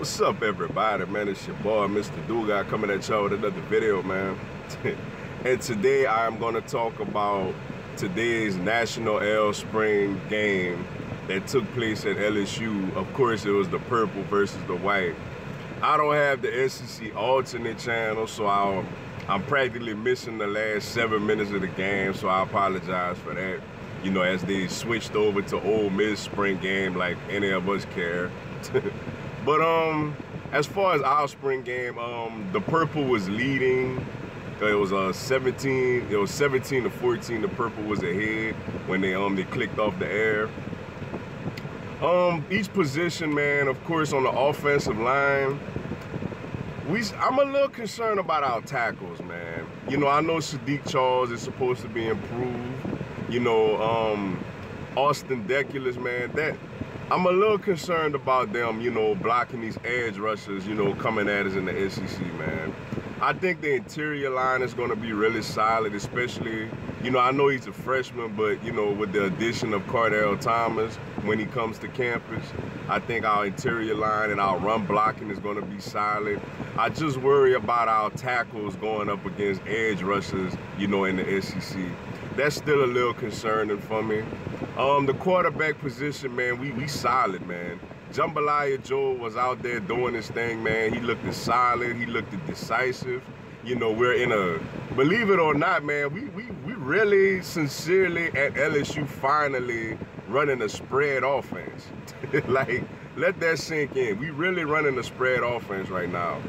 What's up, everybody, man? It's your boy, Mr. Duga, coming at y'all with another video, man. And today I'm going to talk about today's National L Spring game that took place at LSU. Of course, it was the purple versus the white. I don't have the SEC alternate channel, so I'm practically missing the last 7 minutes of the game, so I apologize for that. You know, as they switched over to Ole Miss spring game like any of us care. But as far as our spring game, the purple was leading. It was 17 to 14. The purple was ahead when they clicked off the air. Each position, man, of course, on the offensive line, I'm a little concerned about our tackles, man. You know, I know Sadiq Charles is supposed to be improved. You know, Austin Deculus, man, I'm a little concerned about them, you know, blocking these edge rushers, you know, coming at us in the SEC, man. I think the interior line is going to be really solid, especially, you know, I know he's a freshman, but, you know, with the addition of Cardell Thomas when he comes to campus, I think our interior line and our run blocking is going to be solid. I just worry about our tackles going up against edge rushers, you know, in the SEC. That's still a little concerning for me. The quarterback position, man, we solid, man. Jambalaya Joe was out there doing his thing, man. He looked solid. He looked decisive. You know, we're in a, believe it or not, man, we really sincerely at LSU finally running a spread offense. Like, let that sink in. We really running a spread offense right now.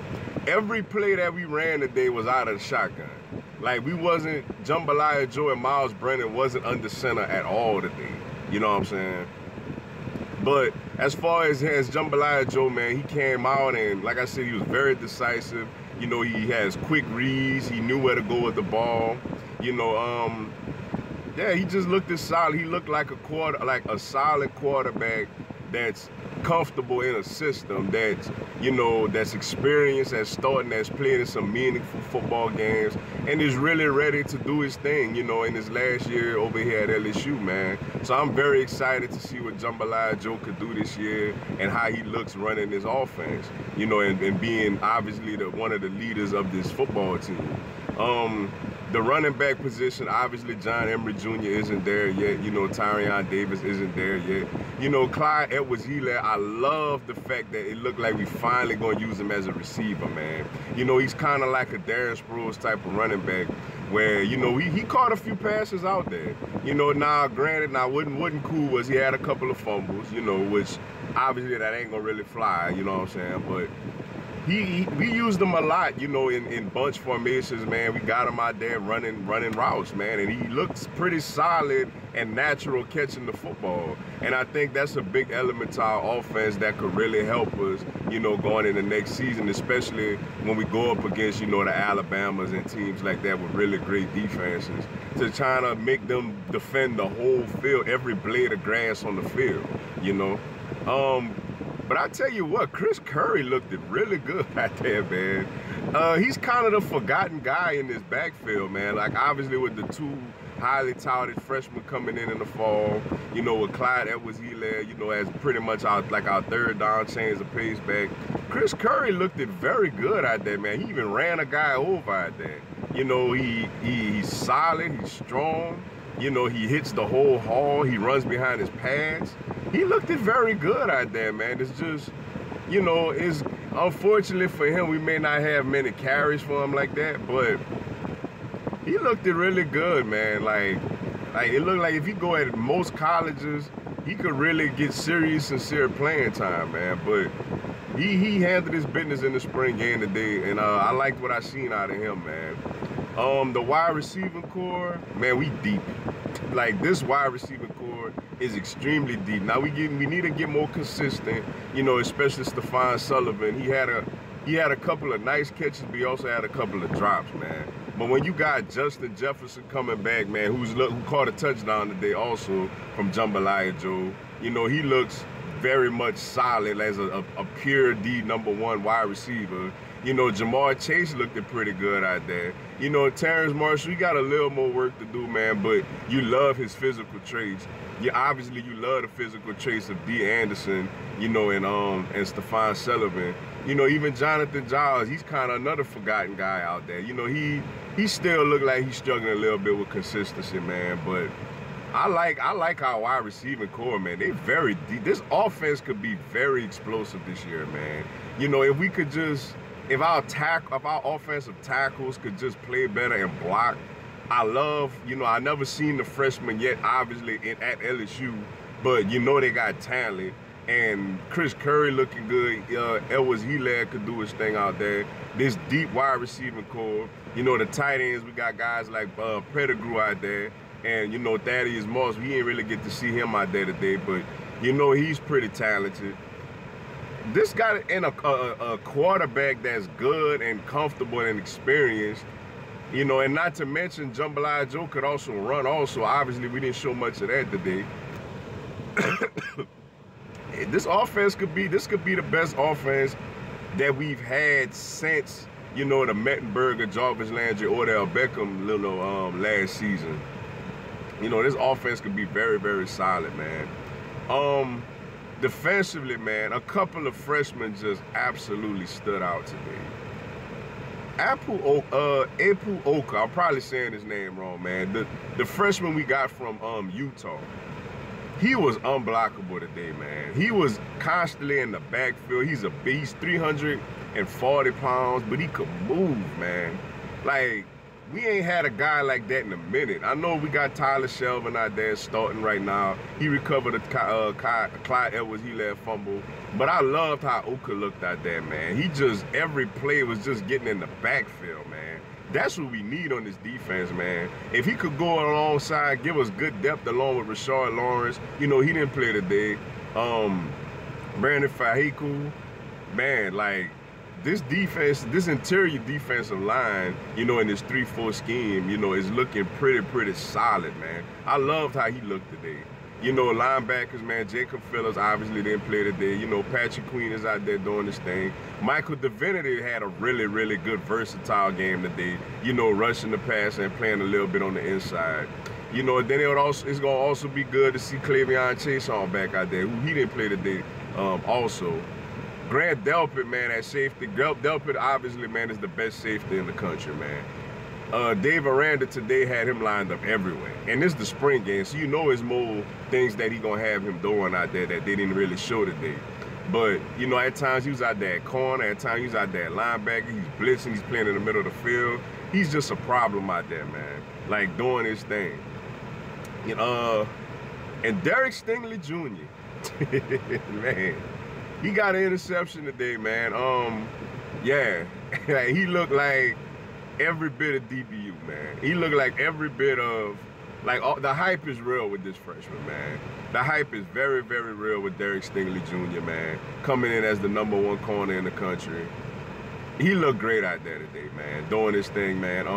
Every play that we ran today was out of the shotgun. Like, we wasn't, Jambalaya Joe and Miles Brennan wasn't under center at all today. You know what I'm saying? But as far as Jambalaya Joe, man, he came out and, like I said, he was very decisive. You know, he has quick reads. He knew where to go with the ball. You know, yeah, he just looked solid. He looked like a solid quarterback that's comfortable in a system that's, you know, that's experienced at starting, that's playing in some meaningful football games, and is really ready to do his thing, you know, in his last year over here at LSU, man. So I'm very excited to see what Jambalaya Joe could do this year and how he looks running his offense, you know, and being obviously one of the leaders of this football team. The running back position, obviously John Emery Jr. isn't there yet. You know, Tyrion Davis isn't there yet. You know, Clyde Helaire, I love the fact that it looked like we finally going to use him as a receiver, man. You know, he's kind of like a Darren Sproles type of running back where, you know, he caught a few passes out there. You know, now, granted, wasn't cool was he had a couple of fumbles, you know, which obviously that ain't going to really fly, you know what I'm saying? But we used him a lot, you know, in bunch formations, man. We got him out there running routes, man, and he looks pretty solid and natural catching the football. And I think that's a big element to our offense that could really help us, you know, going in the next season, especially when we go up against, you know, the Alabamas and teams like that with really great defenses, to try to make them defend the whole field, every blade of grass on the field, you know. But I tell you what, Chris Curry looked really good out there, man. He's kind of the forgotten guy in this backfield, man. Like, obviously with the two highly touted freshmen coming in the fall, you know, with Clyde Helaire, you know, as pretty much our third down change of pace back. Chris Curry looked very good out there, man. He even ran a guy over out there. You know, he's solid, he's strong. You know, he hits the whole haul. He runs behind his pads. He looked very good out there, man. It's just, you know, it's unfortunately for him, we may not have many carries for him like that, but he looked really good, man. Like it looked like if you go at most colleges, he could really get sincere playing time, man. But he handled his business in the spring game today, and I liked what I seen out of him, man. The wide receiving core, man, we deep. Like, this wide receiving core is extremely deep. Now we need to get more consistent, you know, especially Stephon Sullivan. He had a couple of nice catches, but he also had a couple of drops, man. But when you got Justin Jefferson coming back, man, who caught a touchdown today also from Jambalaya Joe, you know, he looks very much solid as a pure D #1 wide receiver. You know, Jamar Chase looked pretty good out there. You know, Terrence Marshall, he got a little more work to do, man, but you love his physical traits. Obviously you love the physical traits of D. Anderson, you know, and Stephon Sullivan. You know, even Jonathan Giles, he's kind of another forgotten guy out there. You know, he still look like he's struggling a little bit with consistency, man, but I like our wide receiving core, man. They very deep. This offense could be very explosive this year, man. You know, if we could just, if our offensive tackles could just play better and block. I love, you know, I never seen the freshmen yet, obviously, at LSU, but you know they got talent. And Chris Curry looking good. Helaire could do his thing out there. This deep wide receiving core. You know, the tight ends, we got guys like Pettigrew out there. And, you know, Thaddeus Moss, we didn't really get to see him out there today, but, you know, he's pretty talented. This got in a quarterback that's good and comfortable and experienced. You know, and not to mention Jambalaya Joe could also run also. Obviously, we didn't show much of that today. This could be the best offense that we've had since, you know, the Mettenberger, Jarvis Landry, Odell Beckham last season. You know, this offense could be very, very solid, man. Defensively, man, a couple of freshmen just absolutely stood out today. Apu Oka, I'm probably saying his name wrong, man. The freshman we got from Utah, he was unblockable today, man. He was constantly in the backfield. He's a beast, 340 pounds, but he could move, man. Like, we ain't had a guy like that in a minute. I know we got Tyler Shelvin out there starting right now. He recovered a Clyde Edwards-Helaire fumble. But I loved how Oka looked out there, man. He just, every play was just getting in the backfield, man. That's what we need on this defense, man. If he could go alongside, give us good depth along with Rashard Lawrence. You know, he didn't play today. Brandon Faheku, man, like, this defense, this interior defensive line, you know, in this 3-4 scheme, you know, is looking pretty solid, man. I loved how he looked today. You know, linebackers, man, Jacob Phillips obviously didn't play today. You know, Patrick Queen is out there doing his thing. Michael Divinity had a really good versatile game today. You know, rushing the pass and playing a little bit on the inside. You know, then it's going to also be good to see Clavion Chason back out there, who he didn't play today also. Grant Delpit, man, at safety. Delpit, obviously, man, is the best safety in the country, man. Dave Aranda today had him lined up everywhere. And this is the spring game, so you know there's more things that he going to have him doing out there that they didn't really show today. But, you know, at times he was out there at corner, at times he was out there at linebacker, he's blitzing, he's playing in the middle of the field. He's just a problem out there, man, like doing his thing. You know, and Derek Stingley Jr., man, he got an interception today, man. Yeah, he looked like every bit of DBU, man. He looked like every bit of, like, the hype is real with this freshman, man. The hype is very real with Derek Stingley Jr., man. Coming in as the #1 corner in the country. He looked great out there today, man, doing his thing, man.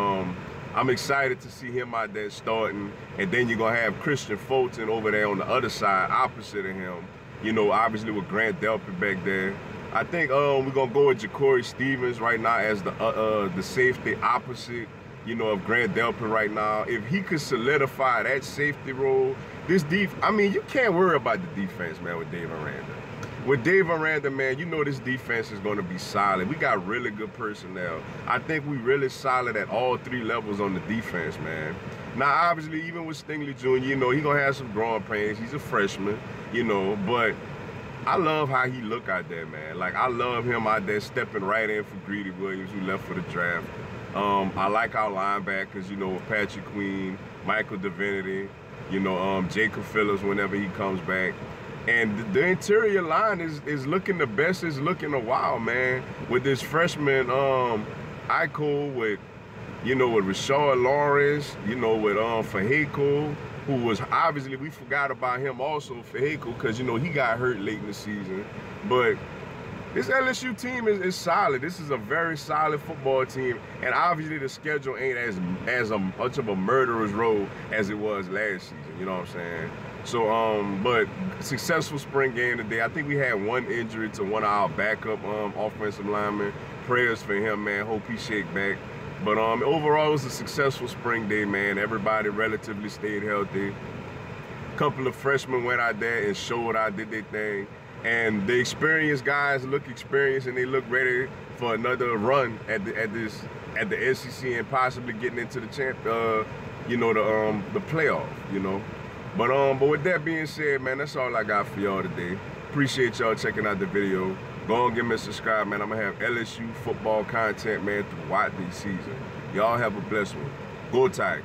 I'm excited to see him out there starting, and then you're going to have Christian Fulton over there on the other side, opposite of him. You know, obviously with Grant Delpit back there. I think we're going to go with Ja'Cory Stevens right now as the safety opposite, you know, of Grant Delpit right now. If he could solidify that safety role, I mean, you can't worry about the defense, man, with Dave Aranda. With Dave Aranda, man, you know this defense is going to be solid. We got really good personnel. I think we really solid at all 3 levels on the defense, man. Now, obviously, even with Stingley Jr., you know, he's going to have some growing pains. He's a freshman, you know, but I love how he look out there, man. Like, I love him out there stepping right in for Greedy Williams, who left for the draft. I like our linebackers, you know, with Patrick Queen, Michael Divinity, you know, Jacob Phillips whenever he comes back. And the interior line is looking the best it's looking in a while, man. With this freshman, Iko, with, you know, with Rashard Lawrence, you know, with Faheku, who was obviously, we forgot about him also, Faheku, because, you know, he got hurt late in the season. But this LSU team is solid. This is a very solid football team. And obviously the schedule ain't as much of a murderer's row as it was last season. You know what I'm saying? So, but successful spring game today. I think we had one injury to one of our backup offensive linemen. Prayers for him, man. Hope he shake back. But overall, it was a successful spring day, man. Everybody relatively stayed healthy. A couple of freshmen went out there and showed out, did their thing. And the experienced guys look experienced, and they look ready for another run at the SEC and possibly getting into the the playoff, you know. But with that being said, man, that's all I got for y'all today. Appreciate y'all checking out the video. Go and give me a subscribe, man. I'm gonna have LSU football content, man, throughout the season. Y'all have a blessed one. Go Tigers.